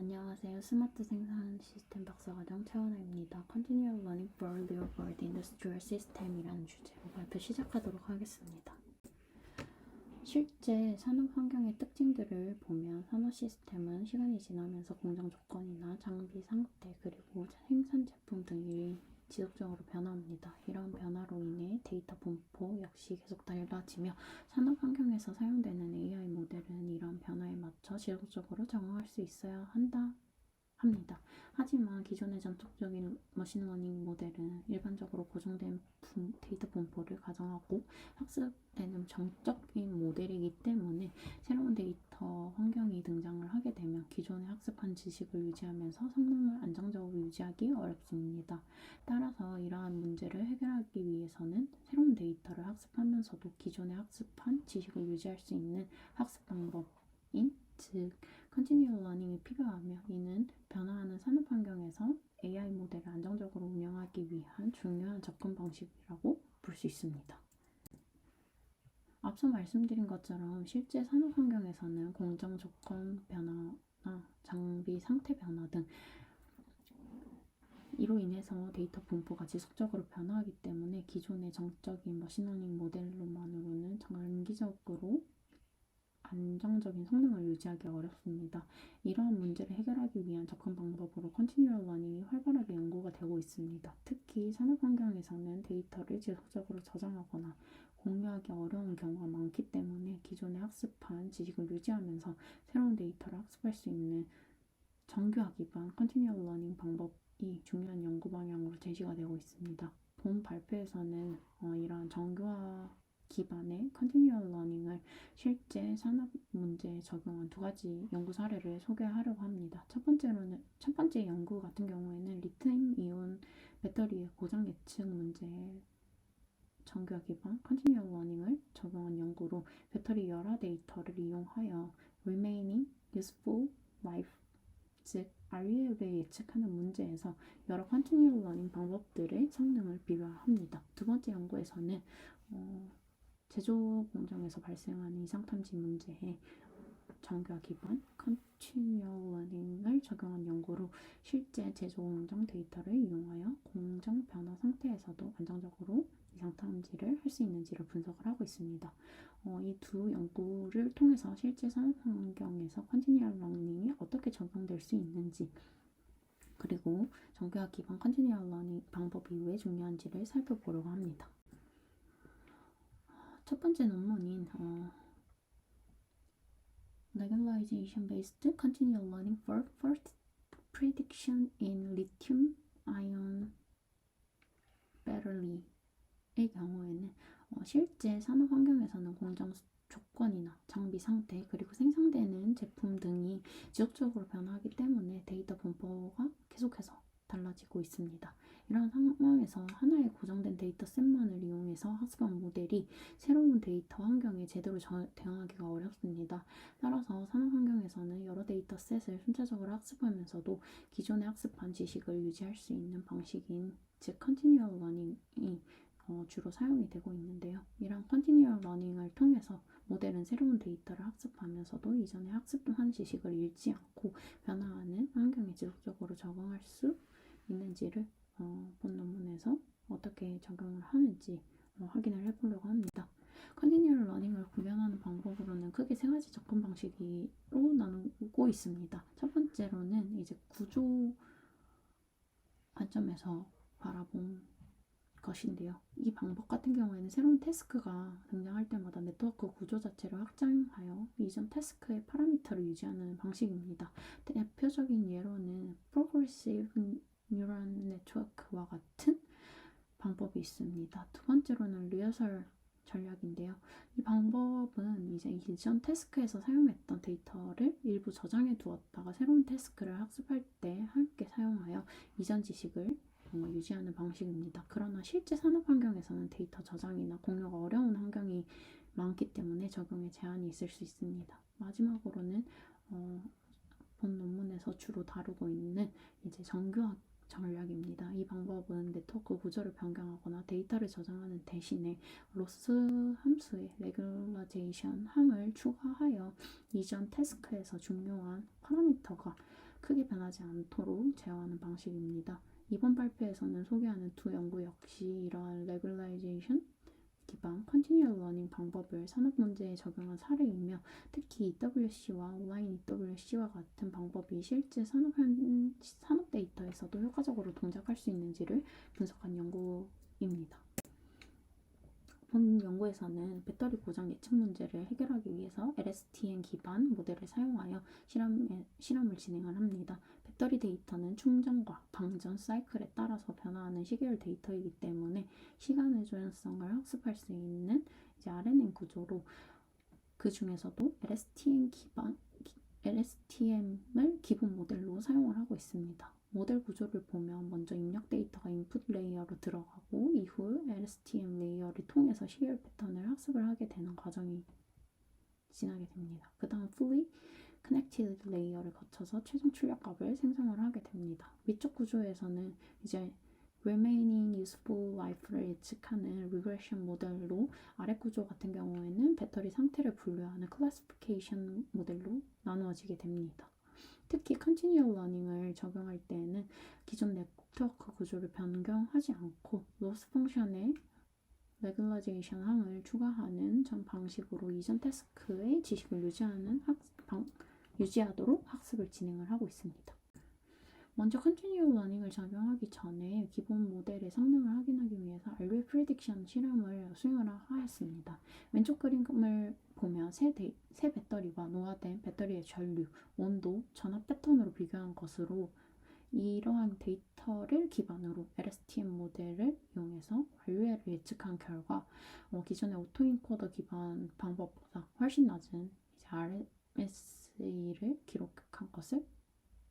안녕하세요. 스마트 생산 시스템 박사과정 최원아입니다. Continual Learning for Real World Industrial System이라는 주제로 발표 시작하도록 하겠습니다. 실제 산업 환경의 특징들을 보면 산업 시스템은 시간이 지나면서 공정 조건이나 장비 상태 그리고 생산 제품 등이 지속적으로 변화합니다. 이러한 변화로 인해 데이터 분포 역시 계속 달라지며 산업 환경에서 사용되는 AI 모델은 이러한 변화에 맞춰 지속적으로 적응할 수 있어야 합니다. 하지만 기존의 전통적인 머신러닝 모델은 일반적으로 고정된 데이터 분포를 가정하고 학습되는 정적인 모델이기 때문에 새로운 데이터 환경이 등장을 하게 되면 기존에 학습한 지식을 유지하면서 성능을 안정적으로 유지하기 어렵습니다. 따라서 이러한 문제를 해결하기 위해서는 새로운 데이터를 학습하면서도 기존에 학습한 지식을 유지할 수 있는 학습 방법인 즉 Continual Learning이 필요하며 이는 변화하는 산업 환경에서 AI 모델을 안정적으로 운영하기 위한 중요한 접근 방식이라고 볼 수 있습니다. 앞서 말씀드린 것처럼 실제 산업 환경에서는 공정 조건 변화나 장비 상태 변화 등 이로 인해서 데이터 분포가 지속적으로 변화하기 때문에 기존의 정적인 머신러닝 모델로만으로는 장기적으로 안정적인 성능을 유지하기 어렵습니다. 이러한 문제를 해결하기 위한 접근 방법으로 Continual Learning이 활발하게 연구가 되고 있습니다. 특히 산업 환경에서는 데이터를 지속적으로 저장하거나 공유하기 어려운 경우가 많기 때문에 기존에 학습한 지식을 유지하면서 새로운 데이터를 학습할 수 있는 정교화 기반 Continual Learning 방법이 중요한 연구 방향으로 제시가 되고 있습니다. 본 발표에서는 이러한 정교화 기반의 Continual Learning을 실제 산업 문제에 적용한 두 가지 연구 사례를 소개하려고 합니다. 첫 번째 연구 같은 경우에는 리튬 이온 배터리의 고장 예측 문제에 정교화 기반 Continual Learning을 적용한 연구로 배터리 열화 데이터를 이용하여 Remaining Useful Life 즉 RUF을 예측하는 문제에서 여러 Continual Learning 방법들의 성능을 비교합니다. 두 번째 연구에서는 제조 공정에서 발생하는 이상탐지 문제에 정교화 기반 Continual Learning을 적용한 연구로 실제 제조 공정 데이터를 이용하여 공정 변화 상태에서도 안정적으로 이상탐지를 할 수 있는지를 분석을 하고 있습니다. 이 두 연구를 통해서 실제 산업 환경에서 Continual Learning이 어떻게 적용될 수 있는지 그리고 정교화 기반 Continual Learning 방법이 왜 중요한지를 살펴보려고 합니다. 첫 번째 논문인 Regularization-based Continual Learning for Fault Prediction in Lithium-ion Battery의 경우에는 실제 산업 환경에서는 공정 조건이나 장비 상태 그리고 생산되는 제품 등이 지속적으로 변화하기 때문에 데이터 분포가 계속해서 달라지고 있습니다. 이런 상황에서 하나의 고정된 데이터셋만을 이용해서 학습한 모델이 새로운 데이터 환경에 제대로 대응하기가 어렵습니다. 따라서 산업 환경에서는 여러 데이터셋을 순차적으로 학습하면서도 기존에 학습한 지식을 유지할 수 있는 방식인 즉 Continual Learning이 주로 사용이 되고 있는데요. 이런 Continual Learning을 통해서 모델은 새로운 데이터를 학습하면서도 이전에 학습한 지식을 잃지 않고 변화하는 환경에 지속적으로 적응할 수 있는지를 본 논문에서 어떻게 적용을 하는지 확인을 해보려고 합니다. Continual Learning을 구현하는 방법으로는 크게 세 가지 접근 방식으로 나누고 있습니다. 첫 번째로는 이제 구조 관점에서 바라본 것인데요. 이 방법 같은 경우에는 새로운 태스크가 등장할 때마다 네트워크 구조 자체를 확장하여 이전 태스크의 파라미터를 유지하는 방식입니다. 대표적인 예로는 Progressive Neural Network와 같은 방법이 있습니다. 두 번째로는 리허설 전략인데요. 이 방법은 이제 이전 태스크에서 사용했던 데이터를 일부 저장해 두었다가 새로운 태스크를 학습할 때 함께 사용하여 이전 지식을 유지하는 방식입니다. 그러나 실제 산업 환경에서는 데이터 저장이나 공유가 어려운 환경이 많기 때문에 적용에 제한이 있을 수 있습니다. 마지막으로는 본 논문에서 주로 다루고 있는 이제 정교화 전략입니다. 이 방법은 네트워크 구조를 변경하거나 데이터를 저장하는 대신에 로스 함수의 레귤라이제이션 함을 추가하여 이전 태스크에서 중요한 파라미터가 크게 변하지 않도록 제어하는 방식입니다. 이번 발표에서는 소개하는 두 연구 역시 이러한 레귤라이제이션 기반 컨티뉴얼 러닝 방법을 산업 문제에 적용한 사례이며, 특히 EWC와 온라인 EWC와 같은 방법이 실제 산업 데이터에서도 효과적으로 동작할 수 있는지를 분석한 연구입니다. 본 연구에서는 배터리 고장 예측 문제를 해결하기 위해서 LSTM 기반 모델을 사용하여 실험을 진행을 합니다. 배터리 데이터는 충전과 방전 사이클에 따라서 변화하는 시계열 데이터이기 때문에 시간의 조연성을 학습할 수 있는 RNN 구조로, 그 중에서도 LSTM을 기본 모델로 사용을 하고 있습니다. 모델 구조를 보면 먼저 입력 데이터가 인풋 레이어로 들어가고 이후 LSTM 레이어를 통해서 시계열 패턴을 학습을 하게 되는 과정이 지나게 됩니다. 그 다음 fully connected 레이어를 거쳐서 최종 출력값을 생성을 하게 됩니다. 위쪽 구조에서는 이제 remaining useful life를 예측하는 regression 모델로, 아래 구조 같은 경우에는 배터리 상태를 분류하는 classification 모델로 나누어지게 됩니다. 특히 컨티뉴얼 러닝을 적용할 때에는 기존 네트워크 구조를 변경하지 않고 로스 펑션의 레귤라이제이션 항을 추가하는 전 방식으로 이전 태스크의 지식을 유지하도록 학습을 진행을 하고 있습니다. 먼저 컨티뉴얼 러닝을 적용하기 전에 기본 모델의 성능을 확인하기 위해서 RUE 프리딕션 실험을 수행을 하였습니다. 왼쪽 그림을 보면 새 배터리와 노화된 배터리의 전류, 온도, 전압 패턴으로 비교한 것으로, 이러한 데이터를 기반으로 LSTM 모델을 이용해서 RUE를 예측한 결과 기존의 오토인코더 기반 방법보다 훨씬 낮은 RMSE를 기록한 것을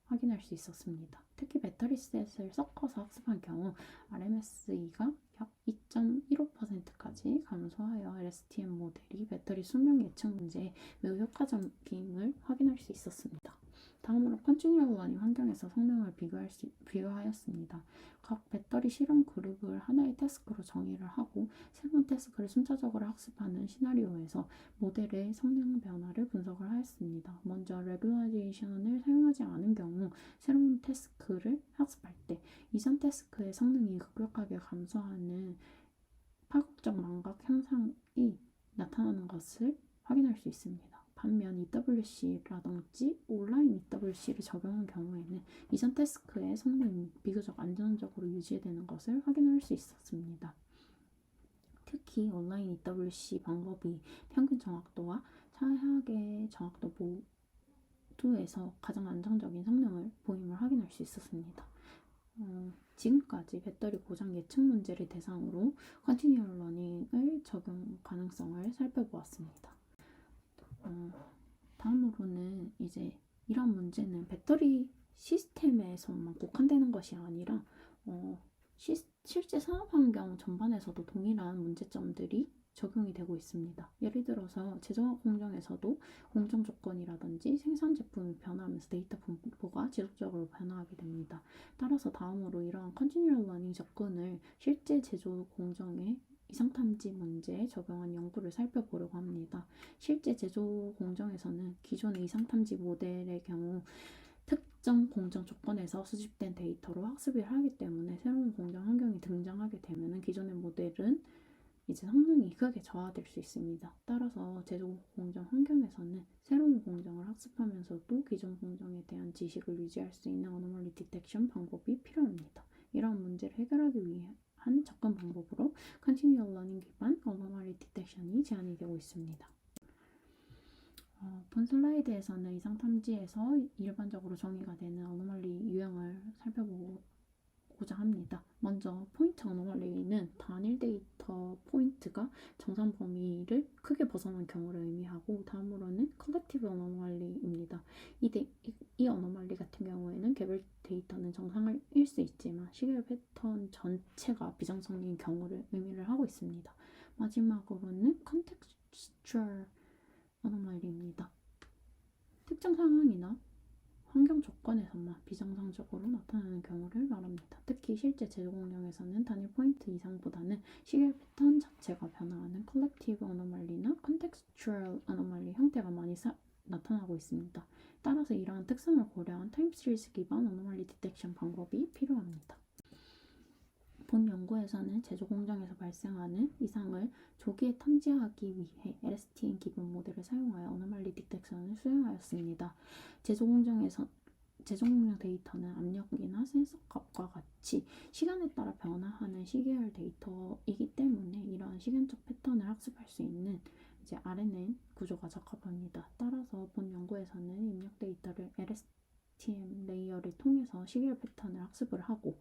확인할 수 있었습니다. 특히 배터리 셋을 섞어서 학습한 경우 RMSE가 약 2.15%까지 감소하여 LSTM 모델이 배터리 수명 예측 문제에 매우 효과적임을 확인할 수 있었습니다. 다음으로 컨티뉴얼 러닝 환경에서 성능을 비교하였습니다. 각 배터리 실험 그룹을 하나의 태스크로 정의를 하고 새로운 태스크를 순차적으로 학습하는 시나리오에서 모델의 성능 변화를 분석을 하였습니다. 먼저 레귤라이제이션을 사용하지 않은 경우 새로운 태스크를 학습할 때 이전 태스크의 성능이 급격하게 감소하는 파국적 망각 현상이 나타나는 것을 확인할 수 있습니다. 반면 EWC라든지 온라인 EWC를 적용한 경우에는 이전 태스크의 성능이 비교적 안정적으로 유지되는 것을 확인할 수 있었습니다. 특히 온라인 EWC 방법이 평균 정확도와 차하의 정확도 모두에서 가장 안정적인 성능을 보임을 확인할 수 있었습니다. 지금까지 배터리 고장 예측 문제를 대상으로 컨티뉴얼 러닝을 적용 가능성을 살펴보았습니다. 다음으로는 이제 이런 문제는 배터리 시스템에서만 국한되는 것이 아니라 실제 산업 환경 전반에서도 동일한 문제점들이 적용이 되고 있습니다. 예를 들어서 제조업 공정에서도 공정 조건이라든지 생산 제품이 변화하면서 데이터 분포가 지속적으로 변화하게 됩니다. 따라서 다음으로 이러한 컨티뉴얼 러닝 접근을 실제 제조 공정에 이상탐지 문제에 적용한 연구를 살펴보려고 합니다. 실제 제조 공정에서는 기존의 이상탐지 모델의 경우 특정 공정 조건에서 수집된 데이터로 학습을 하기 때문에 새로운 공정 환경이 등장하게 되면 기존의 모델은 이제 성능이 크게 저하될 수 있습니다. 따라서 제조 공정 환경에서는 새로운 공정을 학습하면서도 기존 공정에 대한 지식을 유지할 수 있는 어노멀리 디텍션 방법이 필요합니다. 이러한 문제를 해결하기 위한 접근 방법으로 컨티뉴얼 러닝 기반 어노멀리 디텍션이 제안이 되고 있습니다. 본 슬라이드에서는 이상 탐지에서 일반적으로 정의가 되는 어노멀리 유형을 살펴보고자 합니다. 먼저 포인트 어노멀리는 단일 데이터 포인트가 정상 범위를 크게 벗어난 경우를 의미하고, 다음으로는 컬렉티브 어노멀리입니다. 이 어노멀리 같은 경우에는 개별 데이터는 정상일 수 있지만 시계열 패턴 전체가 비정상인 경우를 의미를 하고 있습니다. 마지막으로는 컨텍스추얼 어노멀리입니다. 특정 상황이나 환경 조건에서만 비정상적으로 나타나는 경우를 말합니다. 특히 실제 제조 공정에서는 단일 포인트 이상보다는 시계열 패턴 자체가 변화하는 컬렉티브 어노멀리나 컨텍스추얼 어노멀리 형태가 많이 나타나고 있습니다. 따라서 이러한 특성을 고려한 타임 시리즈 기반 어노멀리 디텍션 방법이 필요합니다. 본 연구에서는 제조 공정에서 발생하는 이상을 조기에 탐지하기 위해 LSTM 기본 모델을 사용하여 어노멀리 디텍션을 수행하였습니다. 제조 공정 데이터는 압력이나 센서 값과 같이 시간에 따라 변화하는 시계열 데이터이기 때문에 이러한 시간적 패턴을 학습할 수 있는 RNN 구조가 적합합니다. 따라서 본 연구에서는 입력 데이터를 LSTM 레이어를 통해서 시계열 패턴을 학습을 하고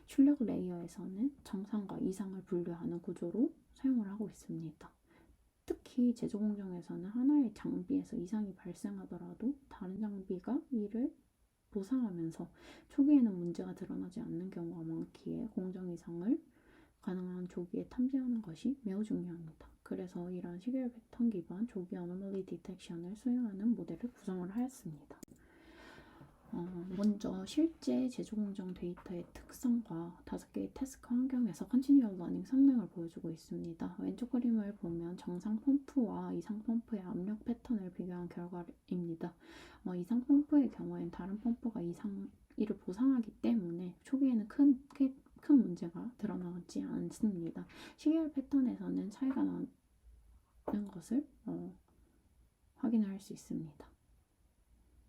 출력 레이어에서는 정상과 이상을 분류하는 구조로 사용을 하고 있습니다. 특히 제조 공정에서는 하나의 장비에서 이상이 발생하더라도 다른 장비가 이를 보상하면서 초기에는 문제가 드러나지 않는 경우가 많기에 공정 이상을 가능한 조기에 탐지하는 것이 매우 중요합니다. 그래서 이러한 시계열 패턴 기반 조기 어노멀리 디텍션을 수행하는 모델을 구성을 하였습니다. 먼저 실제 제조 공정 데이터의 특성과 5개의 태스크 환경에서 컨티뉴얼 러닝 성능을 보여주고 있습니다. 왼쪽 그림을 보면 정상 펌프와 이상 펌프의 압력 패턴을 비교한 결과입니다. 이상 펌프의 경우엔 다른 펌프가 이를 보상하기 때문에 초기에는 큰 문제가 드러나지 않습니다. 시계열 패턴에서는 차이가 나는 것을 확인을 할 수 있습니다.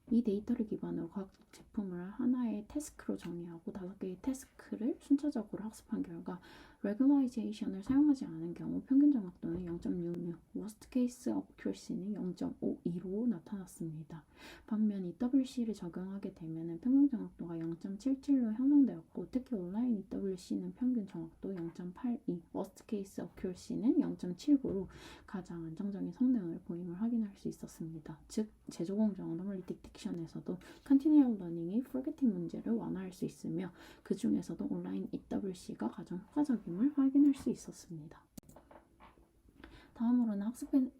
이 데이터를 기반으로 각 제품을 하나의 태스크로 정의하고 5개의 태스크를 순차적으로 학습한 결과 레귤라이제이션을 사용하지 않은 경우 평균 정확도는 0.66, worst case accuracy는 0.52로 나타났습니다. 반면 EWC를 적용하게 되면 평균 정확도가 0.77로 형성되었고 특히 온라인 EWC는 평균 정확도 0.82, worst case accuracy는 0.79로 가장 안정적인 성능을 보임을 확인할 수 있었습니다. 즉, 제조 공정 어노멀리 디텍션에서도 컨티뉴얼 러닝이 포게팅 문제를 완화할 수 있으며 그 중에서도 온라인 EWC가 가장 효과적임을 확인할 수 있었습니다. 다음으로는 학습해야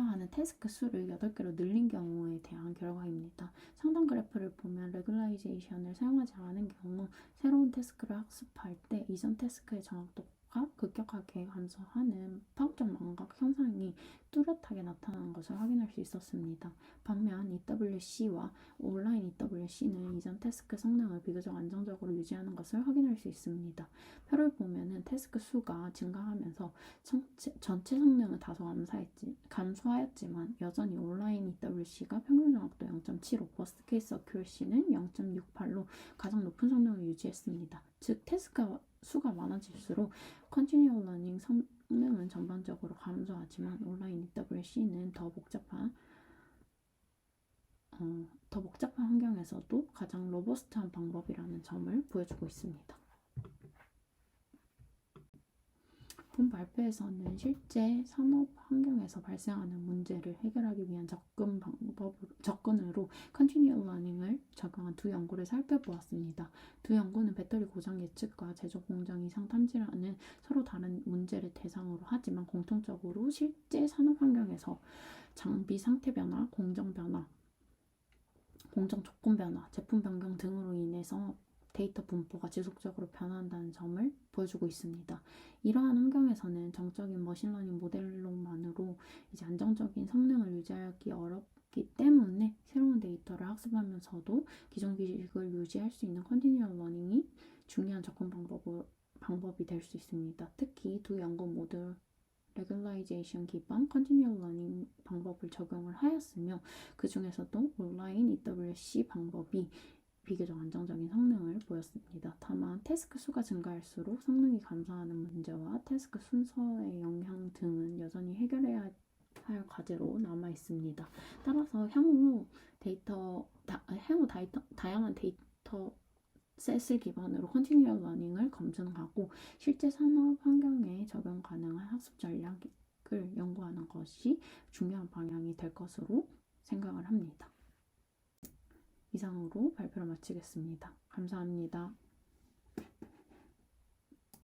하는 태스크 수를 8개로 늘린 경우에 대한 결과입니다. 상단 그래프를 보면 레귤라이제이션을 사용하지 않은 경우 새로운 태스크를 학습할 때 이전 태스크의 정확도가 급격하게 감소하는 파급적 망각 현상이 뚜렷하게 나타나는 것을 확인할 수 있었습니다. 반면 EWC와 온라인 EWC는 이전 태스크 성능을 비교적 안정적으로 유지하는 것을 확인할 수 있습니다. 표를 보면은 태스크 수가 증가하면서 전체 성능은 다소 감소하였지만 여전히 온라인 EWC가 평균 정확도 0.75, worst case accuracy는 0.68로 가장 높은 성능을 유지했습니다. 즉 태스크 수가 많아질수록 컨티뉴얼 러닝 성능은 전반적으로 감소하지만 온라인 EWC는 더 복잡한 환경에서도 가장 로버스트한 방법이라는 점을 보여주고 있습니다. 본 발표에서는 실제 산업 환경에서 발생하는 문제를 해결하기 위한 접근으로 컨티뉴얼 러닝을 적용한 두 연구를 살펴보았습니다. 두 연구는 배터리 고장 예측과 제조 공정 이상 탐지라는 서로 다른 문제를 대상으로 하지만 공통적으로 실제 산업 환경에서 장비 상태 변화, 공정 조건 변화, 제품 변경 등으로 인해서 데이터 분포가 지속적으로 변화한다는 점을 보여주고 있습니다. 이러한 환경에서는 정적인 머신러닝 모델로만으로 안정적인 성능을 유지하기 어렵기 때문에 새로운 데이터를 학습하면서도 기존 기식을 유지할 수 있는 컨티뉴얼 러닝이 중요한 접근 방법이 될 수 있습니다. 특히 두 연구 모두 레귤라이제이션 기반 컨티뉴얼 러닝 방법을 적용을 하였으며 그 중에서도 온라인 EWC 방법이 비교적 안정적인 성능을 보였습니다. 다만 태스크 수가 증가할수록 성능이 감소하는 문제와 태스크 순서의 영향 등은 여전히 해결해야 할 과제로 남아 있습니다. 따라서 향후 다양한 데이터 셋을 기반으로 컨티뉴얼 러닝을 검증하고 실제 산업 환경에 적용 가능한 학습 전략을 연구하는 것이 중요한 방향이 될 것으로 생각을 합니다. 이상으로 발표를 마치겠습니다. 감사합니다.